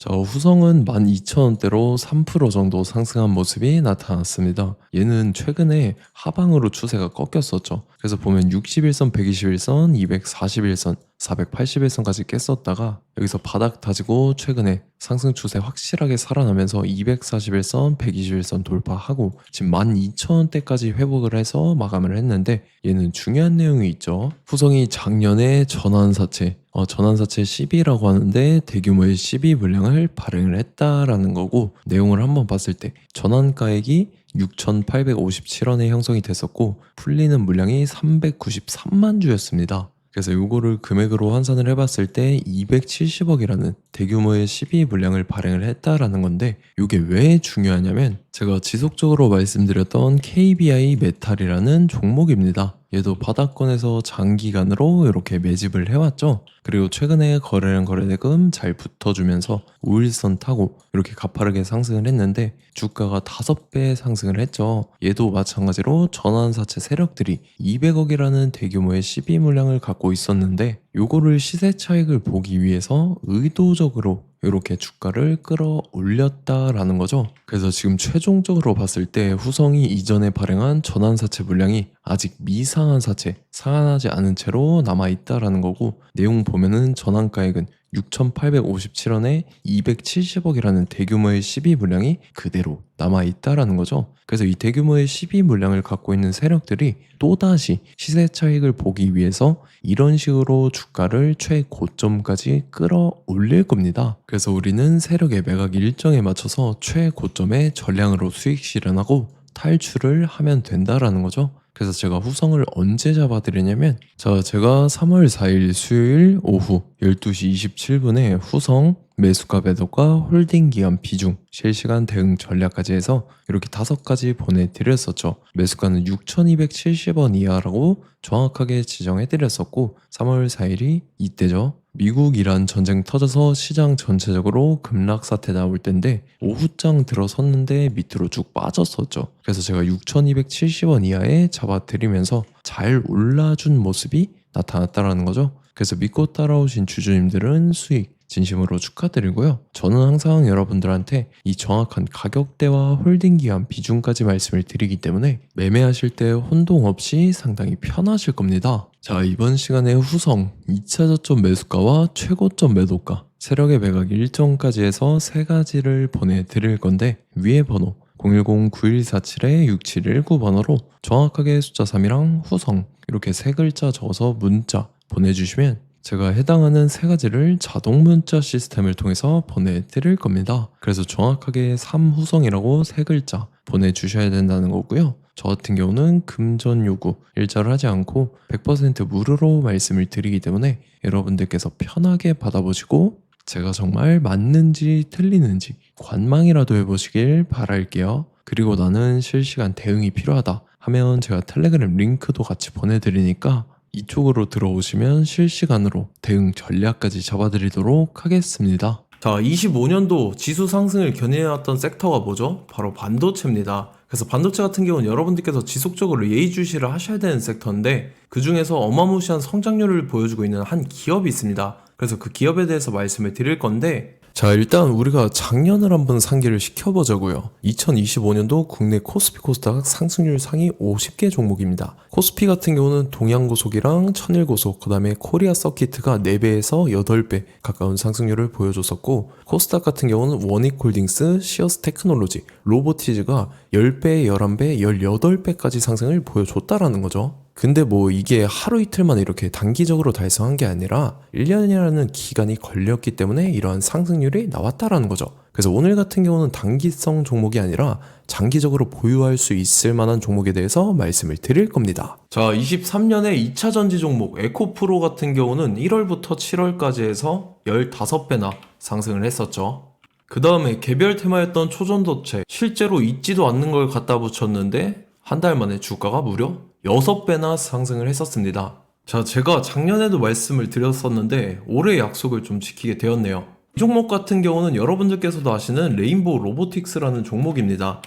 자, 후성은 12,000원대로 3% 정도 상승한 모습이 나타났습니다. 얘는 최근에 하방으로 추세가 꺾였었죠. 그래서 보면 61선, 121선, 241선, 481선까지 깼었다가 여기서 바닥 다지고 최근에 상승 추세 확실하게 살아나면서 241선, 121선 돌파하고 지금 12,000원대까지 회복을 해서 마감을 했는데 얘는 중요한 내용이 있죠. 후성이 작년에 전환사채 12라고 하는데 대규모의 12 물량을 발행을 했다라는 거고, 내용을 한번 봤을 때 전환가액이 6,857원에 형성이 됐었고 풀리는 물량이 393만 주였습니다. 그래서 이거를 금액으로 환산을 해봤을 때 270억이라는 대규모의 12 물량을 발행을 했다라는 건데, 이게 왜 중요하냐면 제가 지속적으로 말씀드렸던 KBI 메탈이라는 종목입니다. 얘도 바닥권에서 장기간으로 이렇게 매집을 해왔죠. 그리고 최근에 거래량 거래대금 잘 붙어주면서 5일선 타고 이렇게 가파르게 상승을 했는데 주가가 5배 상승을 했죠. 얘도 마찬가지로 전환사채 세력들이 200억이라는 대규모의 12 물량을 갖고 있었는데 요거를 시세 차익을 보기 위해서 의도적으로 이렇게 주가를 끌어올렸다라는 거죠. 그래서 지금 최종적으로 봤을 때 후성이 이전에 발행한 전환사채 물량이 아직 미상한 사채, 상환하지 않은 채로 남아있다라는 거고, 내용 보면은 전환가액은 6,857원에 270억이라는 대규모의 12 물량이 그대로 남아있다라는 거죠. 그래서 이 대규모의 12 물량을 갖고 있는 세력들이 또다시 시세 차익을 보기 위해서 이런 식으로 주가를 최고점까지 끌어올릴 겁니다. 그래서 우리는 세력의 매각 일정에 맞춰서 최고점의 전량으로 수익 실현하고 탈출을 하면 된다라는 거죠. 그래서 제가 후성을 언제 잡아드리냐면, 제가 3월 4일 수요일 오후 12시 27분에 후성 매수가 매도가 홀딩 기간 비중 실시간 대응 전략까지 해서 이렇게 5가지 보내드렸었죠. 매수가는 6,270원 이하라고 정확하게 지정해드렸었고, 3월 4일이 이때죠. 미국 이란 전쟁 터져서 시장 전체적으로 급락 사태 나올 때인데 오후장 들어섰는데 밑으로 쭉 빠졌었죠. 그래서 제가 6,270원 이하에 잡아드리면서 잘 올라준 모습이 나타났다라는 거죠. 그래서 믿고 따라오신 주주님들은 수익 진심으로 축하드리고요. 저는 항상 여러분들한테 이 정확한 가격대와 홀딩 기간 비중까지 말씀을 드리기 때문에 매매하실 때 혼동 없이 상당히 편하실 겁니다. 자, 이번 시간에 후성 2차 저점 매수가와 최고점 매도가, 세력의 매각 일정까지 해서 3가지를 보내드릴 건데, 위에 번호 010-9147-6719 번호로 정확하게 숫자 3이랑 후성 이렇게 3글자 적어서 문자 보내주시면 제가 해당하는 3가지를 자동 문자 시스템을 통해서 보내드릴 겁니다. 그래서 정확하게 3후성이라고 3글자 보내주셔야 된다는 거고요. 저 같은 경우는 금전 요구 일자를 하지 않고 100% 무료로 말씀을 드리기 때문에 여러분들께서 편하게 받아보시고 제가 정말 맞는지 틀리는지 관망이라도 해보시길 바랄게요. 그리고 나는 실시간 대응이 필요하다 하면 제가 텔레그램 링크도 같이 보내드리니까 이쪽으로 들어오시면 실시간으로 대응 전략까지 잡아드리도록 하겠습니다. 자, 25년도 지수 상승을 견인해왔던 섹터가 뭐죠? 바로 반도체입니다. 그래서 반도체 같은 경우는 여러분들께서 지속적으로 예의주시를 하셔야 되는 섹터인데, 그 중에서 어마무시한 성장률을 보여주고 있는 한 기업이 있습니다. 그래서 그 기업에 대해서 말씀을 드릴 건데, 자, 일단 우리가 작년을 한번 상기를 시켜보자고요. 2025년도 국내 코스피 코스닥 상승률 상위 50개 종목입니다. 코스피 같은 경우는 동양고속이랑 천일고속, 그 다음에 코리아 서키트가 4배에서 8배 가까운 상승률을 보여줬었고, 코스닥 같은 경우는 원익홀딩스, 시어스 테크놀로지, 로보티즈가 10배, 11배, 18배까지 상승을 보여줬다라는 거죠. 근데 뭐 이게 하루 이틀만 이렇게 단기적으로 달성한 게 아니라 1년이라는 기간이 걸렸기 때문에 이러한 상승률이 나왔다라는 거죠. 그래서 오늘 같은 경우는 단기성 종목이 아니라 장기적으로 보유할 수 있을 만한 종목에 대해서 말씀을 드릴 겁니다. 자, 23년에 2차 전지 종목 에코프로 같은 경우는 1월부터 7월까지 해서 15배나 상승을 했었죠. 그 다음에 개별 테마였던 초전도체, 실제로 있지도 않는 걸 갖다 붙였는데 한 달 만에 주가가 무려 6배나 상승을 했었습니다. 자, 제가 작년에도 말씀을 드렸었는데 올해 약속을 좀 지키게 되었네요. 이 종목 같은 경우는 여러분들께서도 아시는 레인보우 로보틱스라는 종목입니다.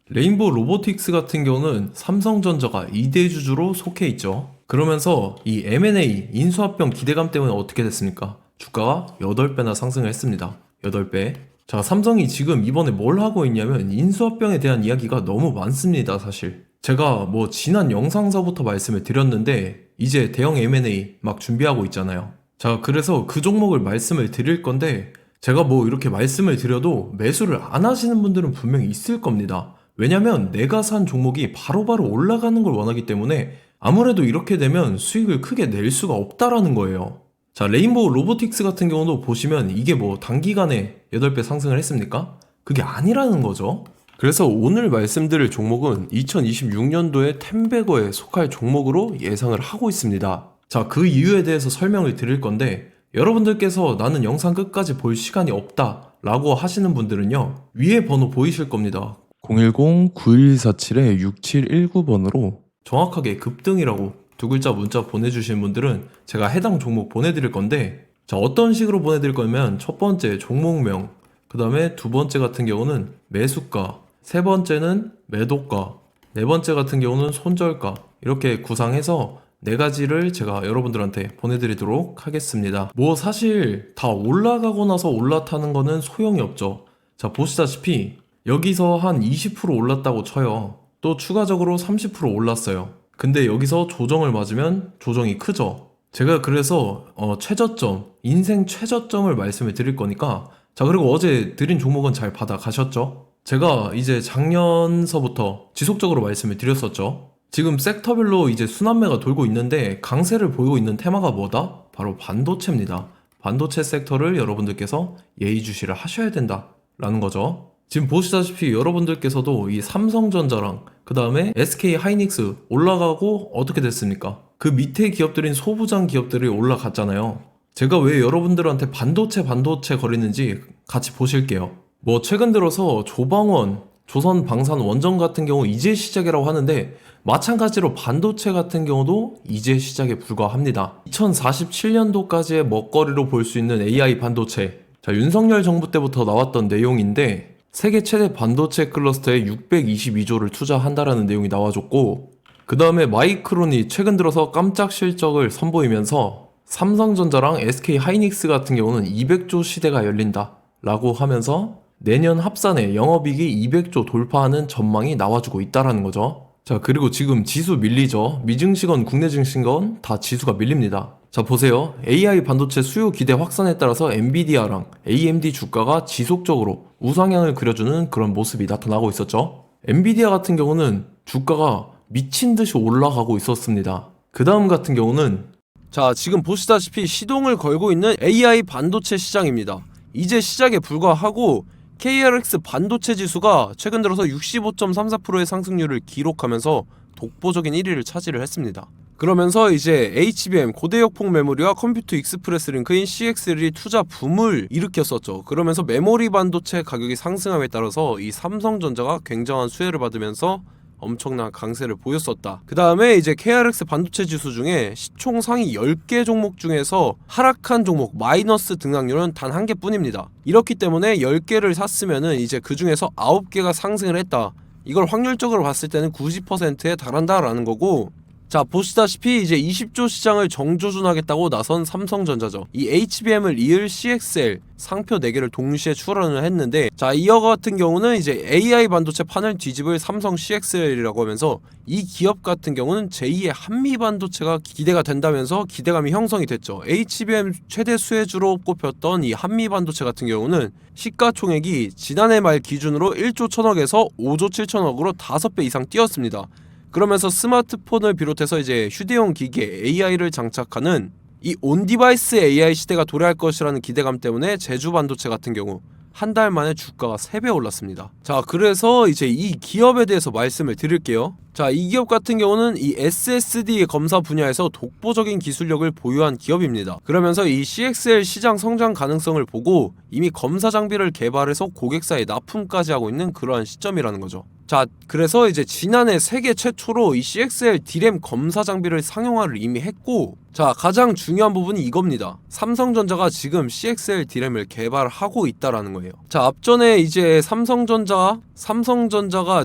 레인보우 로보틱스 같은 경우는 삼성전자가 2대 주주로 속해 있죠. 그러면서 이 M&A 인수합병 기대감 때문에 어떻게 됐습니까? 주가가 8배나 상승을 했습니다. 8배. 자, 삼성이 지금 이번에 뭘 하고 있냐면 인수합병에 대한 이야기가 너무 많습니다, 사실. 제가 뭐 지난 영상서부터 말씀을 드렸는데 이제 대형 M&A 막 준비하고 있잖아요. 자, 그래서 그 종목을 말씀을 드릴 건데 제가 뭐 이렇게 말씀을 드려도 매수를 안 하시는 분들은 분명히 있을 겁니다. 왜냐면 내가 산 종목이 바로바로 올라가는 걸 원하기 때문에 아무래도 이렇게 되면 수익을 크게 낼 수가 없다라는 거예요. 자, 레인보우 로보틱스 같은 경우도 보시면 이게 뭐 단기간에 8배 상승을 했습니까? 그게 아니라는 거죠. 그래서 오늘 말씀드릴 종목은 2026년도에 템베거에 속할 종목으로 예상을 하고 있습니다. 자, 그 이유에 대해서 설명을 드릴 건데 여러분들께서 나는 영상 끝까지 볼 시간이 없다 라고 하시는 분들은요, 위에 번호 보이실 겁니다. 010-9147-6719번으로 정확하게 급등이라고 두 글자 문자 보내주신 분들은 제가 해당 종목 보내드릴 건데, 자, 어떤 식으로 보내드릴 거냐면 첫 번째 종목명, 그 다음에 두 번째 같은 경우는 매수가, 세 번째는 매도가, 네 번째 같은 경우는 손절가, 이렇게 구상해서 네 가지를 제가 여러분들한테 보내드리도록 하겠습니다. 뭐 사실 다 올라가고 나서 올라타는 거는 소용이 없죠. 자, 보시다시피 여기서 한 20% 올랐다고 쳐요. 또 추가적으로 30% 올랐어요. 근데 여기서 조정을 맞으면 조정이 크죠. 제가 그래서 최저점, 인생 최저점을 말씀을 드릴 거니까, 자, 그리고 어제 드린 종목은 잘 받아가셨죠? 제가 이제 작년서부터 지속적으로 말씀을 드렸었죠. 지금 섹터별로 이제 순환매가 돌고 있는데 강세를 보이고 있는 테마가 뭐다? 바로 반도체입니다. 반도체 섹터를 여러분들께서 예의주시를 하셔야 된다라는 거죠. 지금 보시다시피 여러분들께서도 이 삼성전자랑 그 다음에 SK 하이닉스 올라가고 어떻게 됐습니까? 그 밑에 기업들인 소부장 기업들이 올라갔잖아요. 제가 왜 여러분들한테 반도체 거리는지 같이 보실게요. 뭐 최근 들어서 조방원, 조선방산원전 같은 경우 이제 시작이라고 하는데 마찬가지로 반도체 같은 경우도 이제 시작에 불과합니다. 2047년도까지의 먹거리로 볼 수 있는 AI 반도체. 자, 윤석열 정부 때부터 나왔던 내용인데 세계 최대 반도체 클러스터에 622조를 투자한다라는 내용이 나와줬고, 그 다음에 마이크론이 최근 들어서 깜짝 실적을 선보이면서 삼성전자랑 SK 하이닉스 같은 경우는 200조 시대가 열린다 라고 하면서 내년 합산에 영업이익이 200조 돌파하는 전망이 나와주고 있다라는 거죠. 자, 그리고 지금 지수 밀리죠. 미증시건 국내 증시건 다 지수가 밀립니다. 자, 보세요. AI 반도체 수요 기대 확산에 따라서 엔비디아랑 AMD 주가가 지속적으로 우상향을 그려주는 그런 모습이 나타나고 있었죠. 엔비디아 같은 경우는 주가가 미친 듯이 올라가고 있었습니다. 그 다음 같은 경우는, 자, 지금 보시다시피 시동을 걸고 있는 AI 반도체 시장입니다. 이제 시작에 불과하고 KRX 반도체 지수가 최근 들어서 65.34%의 상승률을 기록하면서 독보적인 1위를 차지를 했습니다. 그러면서 이제 HBM 고대역폭 메모리와 컴퓨터 익스프레스 링크인 CXL이 투자 붐을 일으켰었죠. 그러면서 메모리 반도체 가격이 상승함에 따라서 이 삼성전자가 굉장한 수혜를 받으면서 엄청난 강세를 보였었다. 그 다음에 이제 KRX 반도체 지수 중에 시총 상위 10개 종목 중에서 하락한 종목 마이너스 등락률은 단 한 개뿐입니다. 이렇기 때문에 10개를 샀으면은 이제 그 중에서 9개가 상승을 했다. 이걸 확률적으로 봤을 때는 90%에 달한다라는 거고, 자, 보시다시피 이제 20조 시장을 정조준하겠다고 나선 삼성전자죠. 이 HBM을 이을 CXL 상표 4개를 동시에 출원을 했는데, 자, 이어 같은 경우는 이제 AI 반도체 판을 뒤집을 삼성 CXL이라고 하면서 이 기업 같은 경우는 제2의 한미 반도체가 기대가 된다면서 기대감이 형성이 됐죠. HBM 최대 수혜주로 꼽혔던 이 한미 반도체 같은 경우는 시가총액이 지난해 말 기준으로 1조 1000억에서 5조 7천억으로 5배 이상 뛰었습니다. 그러면서 스마트폰을 비롯해서 이제 휴대용 기기에 AI를 장착하는 이 온디바이스 AI 시대가 도래할 것이라는 기대감 때문에 제주 반도체 같은 경우 한 달 만에 주가가 3배 올랐습니다. 자, 그래서 이제 이 기업에 대해서 말씀을 드릴게요. 자, 이 기업 같은 경우는 이 SSD 검사 분야에서 독보적인 기술력을 보유한 기업입니다. 그러면서 이 CXL 시장 성장 가능성을 보고 이미 검사 장비를 개발해서 고객사에 납품까지 하고 있는 그러한 시점이라는 거죠. 자, 그래서 이제 지난해 세계 최초로 이 CXL D램 검사 장비를 상용화를 이미 했고, 자, 가장 중요한 부분이 이겁니다. 삼성전자가 지금 CXL D램을 개발하고 있다라는 거예요. 자, 앞전에 이제 삼성전자가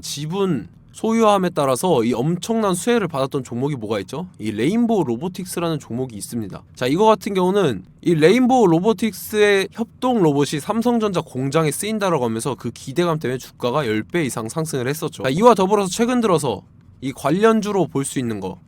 지분 소유함에 따라서 이 엄청난 수혜를 받았던 종목이 뭐가 있죠? 이 레인보우 로보틱스라는 종목이 있습니다. 자, 이거 같은 경우는 이 레인보우 로보틱스의 협동 로봇이 삼성전자 공장에 쓰인다라고 하면서 그 기대감 때문에 주가가 10배 이상 상승을 했었죠. 자, 이와 더불어서 최근 들어서 이 관련주로 볼 수 있는 거,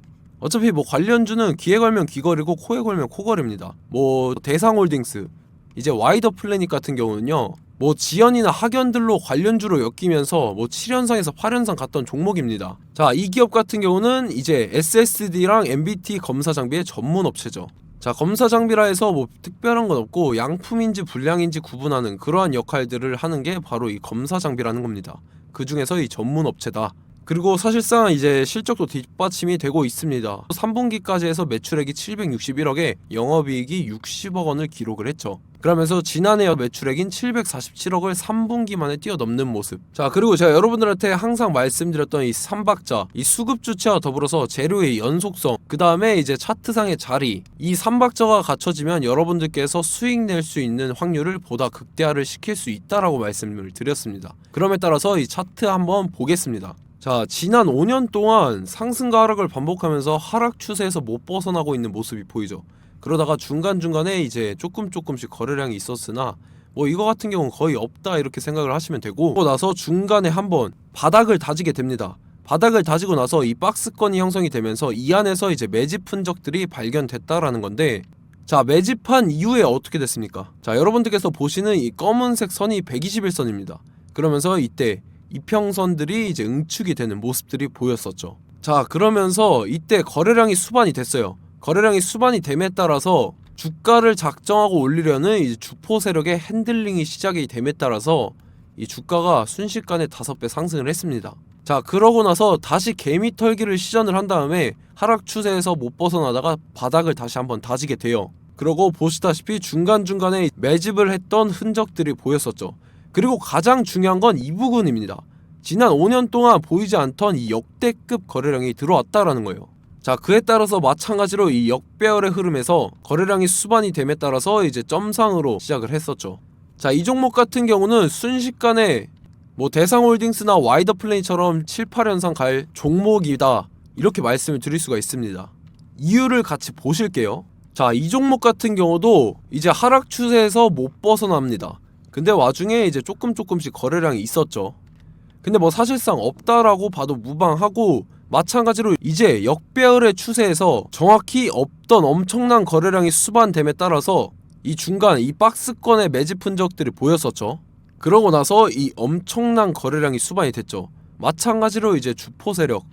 어차피 뭐 관련주는 귀에 걸면 귀걸이고 코에 걸면 코걸이입니다. 뭐 대상홀딩스, 이제 와이더 플래닛 같은 경우는요, 뭐 지연이나 학연들로 관련주로 엮이면서 뭐 7연상에서 8연상 갔던 종목입니다. 자, 이 기업 같은 경우는 이제 SSD랑 MBT 검사 장비의 전문 업체죠. 자, 검사 장비라 해서 뭐 특별한 건 없고 양품인지 불량인지 구분하는 그러한 역할들을 하는 게 바로 이 검사 장비라는 겁니다. 그 중에서 이 전문 업체다. 그리고 사실상 이제 실적도 뒷받침이 되고 있습니다. 3분기까지 해서 매출액이 761억에 영업이익이 60억 원을 기록을 했죠. 그러면서 지난해 매출액인 747억을 3분기 만에 뛰어넘는 모습. 자, 그리고 제가 여러분들한테 항상 말씀드렸던 이 3박자, 이 수급 주체와 더불어서 재료의 연속성, 그 다음에 이제 차트상의 자리, 이 3박자가 갖춰지면 여러분들께서 수익 낼 수 있는 확률을 보다 극대화를 시킬 수 있다라고 말씀을 드렸습니다. 그럼에 따라서 이 차트 한번 보겠습니다. 자, 지난 5년 동안 상승과 하락을 반복하면서 하락 추세에서 못 벗어나고 있는 모습이 보이죠. 그러다가 중간중간에 이제 조금씩 거래량이 있었으나 뭐 이거 같은 경우는 거의 없다 이렇게 생각을 하시면 되고, 그러고 나서 중간에 한번 바닥을 다지게 됩니다. 바닥을 다지고 나서 이 박스권이 형성이 되면서 이 안에서 이제 매집 흔적들이 발견됐다라는 건데, 자, 매집한 이후에 어떻게 됐습니까? 자, 여러분들께서 보시는 이 검은색 선이 121선입니다. 그러면서 이때 이평선들이 이제 응축이 되는 모습들이 보였었죠. 자, 그러면서 이때 거래량이 수반이 됐어요. 거래량이 수반이 됨에 따라서 주가를 작정하고 올리려는 이제 주포 세력의 핸들링이 시작이 됨에 따라서 이 주가가 순식간에 5배 상승을 했습니다. 자, 그러고 나서 다시 개미 털기를 시전을 한 다음에 하락 추세에서 못 벗어나다가 바닥을 다시 한번 다지게 돼요. 그러고 보시다시피 중간중간에 매집을 했던 흔적들이 보였었죠. 그리고 가장 중요한 건 이 부분입니다. 지난 5년 동안 보이지 않던 이 역대급 거래량이 들어왔다라는 거예요. 자, 그에 따라서 마찬가지로 이 역배열의 흐름에서 거래량이 수반이 됨에 따라서 이제 점상으로 시작을 했었죠. 자, 이 종목 같은 경우는 순식간에 뭐 대상홀딩스나 와이더 플레이처럼 7, 8연상 갈 종목이다 이렇게 말씀을 드릴 수가 있습니다. 이유를 같이 보실게요. 자, 이 종목 같은 경우도 이제 하락 추세에서 못 벗어납니다. 근데 와중에 이제 조금씩 거래량이 있었죠. 근데 뭐 사실상 없다라고 봐도 무방하고, 마찬가지로 이제 역배열의 추세에서 정확히 없던 엄청난 거래량이 수반됨에 따라서 이 중간 이 박스권의 매집 흔적들이 보였었죠. 그러고 나서 이 엄청난 거래량이 수반이 됐죠. 마찬가지로 이제 주포 세력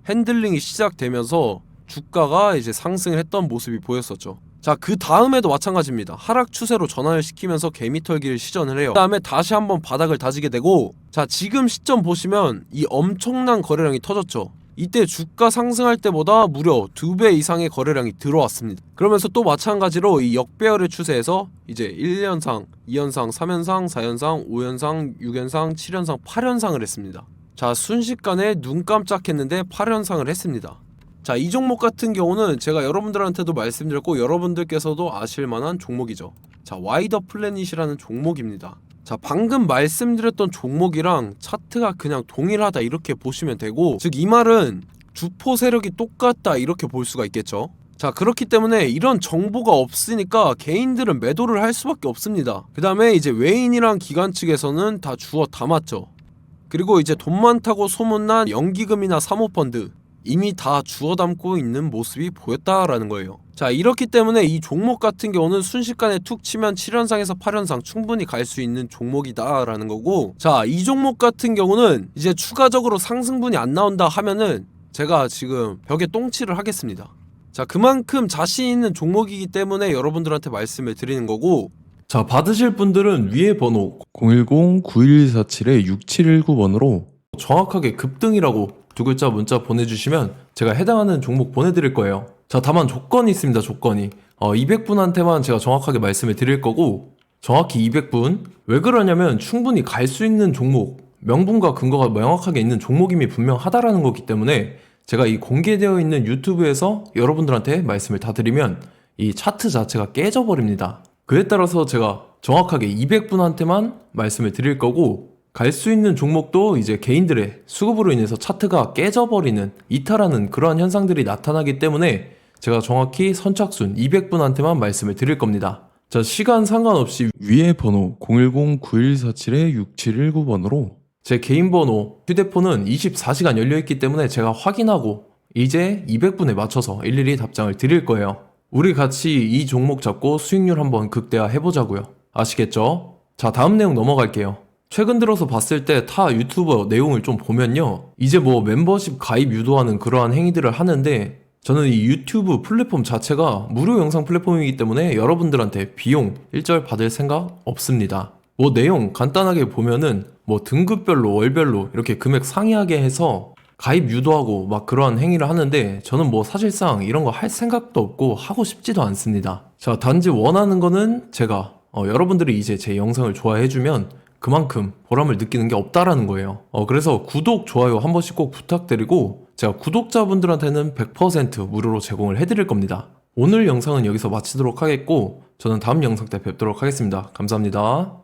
핸들링이 시작되면서 주가가 이제 상승을 했던 모습이 보였었죠. 자, 그 다음에도 마찬가지입니다. 하락 추세로 전환을 시키면서 개미털기를 시전을 해요. 그 다음에 다시 한번 바닥을 다지게 되고, 자, 지금 시점 보시면 이 엄청난 거래량이 터졌죠. 이때 주가 상승할 때보다 무려 2배 이상의 거래량이 들어왔습니다. 그러면서 또 마찬가지로 이 역배열의 추세에서 이제 1연상, 2연상, 3연상, 4연상, 5연상, 6연상, 7연상, 8연상을 했습니다. 자, 순식간에 눈 깜짝했는데 8연상을 했습니다. 자, 이 종목 같은 경우는 제가 여러분들한테도 말씀드렸고 여러분들께서도 아실만한 종목이죠. 자, 와이더 플래닛이라는 종목입니다. 자, 방금 말씀드렸던 종목이랑 차트가 그냥 동일하다 이렇게 보시면 되고, 즉 이 말은 주포 세력이 똑같다 이렇게 볼 수가 있겠죠. 자, 그렇기 때문에 이런 정보가 없으니까 개인들은 매도를 할 수밖에 없습니다. 그 다음에 이제 외인이랑 기관 측에서는 다 주워 담았죠. 그리고 이제 돈 많다고 소문난 연기금이나 사모펀드 이미 다 주워 담고 있는 모습이 보였다라는 거예요. 자, 이렇기 때문에 이 종목 같은 경우는 순식간에 툭 치면 7연상에서 8연상 충분히 갈 수 있는 종목이다 라는 거고, 자, 이 종목 같은 경우는 이제 추가적으로 상승분이 안 나온다 하면은 제가 지금 벽에 똥칠을 하겠습니다. 자, 그만큼 자신 있는 종목이기 때문에 여러분들한테 말씀을 드리는 거고, 자, 받으실 분들은 위에 번호 010-9147-6719번으로 정확하게 급등이라고 두 글자 문자 보내주시면 제가 해당하는 종목 보내드릴 거예요. 자, 다만 조건이 있습니다. 조건이 200분한테만 제가 정확하게 말씀을 드릴 거고, 정확히 200분. 왜 그러냐면 충분히 갈 수 있는 종목, 명분과 근거가 명확하게 있는 종목임이 분명하다라는 거기 때문에 제가 이 공개되어 있는 유튜브에서 여러분들한테 말씀을 다 드리면 이 차트 자체가 깨져버립니다. 그에 따라서 제가 정확하게 200분한테만 말씀을 드릴 거고, 갈 수 있는 종목도 이제 개인들의 수급으로 인해서 차트가 깨져버리는, 이탈하는 그러한 현상들이 나타나기 때문에 제가 정확히 선착순 200분한테만 말씀을 드릴 겁니다. 자, 시간 상관없이 위에 번호 010-9147-6719번으로 제 개인 번호, 휴대폰은 24시간 열려있기 때문에 제가 확인하고 이제 200분에 맞춰서 일일이 답장을 드릴 거예요. 우리 같이 이 종목 잡고 수익률 한번 극대화 해보자고요. 아시겠죠? 자, 다음 내용 넘어갈게요. 최근 들어서 봤을 때 타 유튜버 내용을 좀 보면요, 이제 뭐 멤버십 가입 유도하는 그러한 행위들을 하는데, 저는 이 유튜브 플랫폼 자체가 무료 영상 플랫폼이기 때문에 여러분들한테 비용 일절 받을 생각 없습니다. 뭐 내용 간단하게 보면은 뭐 등급별로 월별로 이렇게 금액 상이하게 해서 가입 유도하고 막 그러한 행위를 하는데, 저는 뭐 사실상 이런 거 할 생각도 없고 하고 싶지도 않습니다. 자, 단지 원하는 거는 제가 여러분들이 이제 제 영상을 좋아해주면 그만큼 보람을 느끼는 게 없다라는 거예요. 그래서 구독, 좋아요 한 번씩 꼭 부탁드리고, 제가 구독자분들한테는 100% 무료로 제공을 해드릴 겁니다. 오늘 영상은 여기서 마치도록 하겠고, 저는 다음 영상 때 뵙도록 하겠습니다. 감사합니다.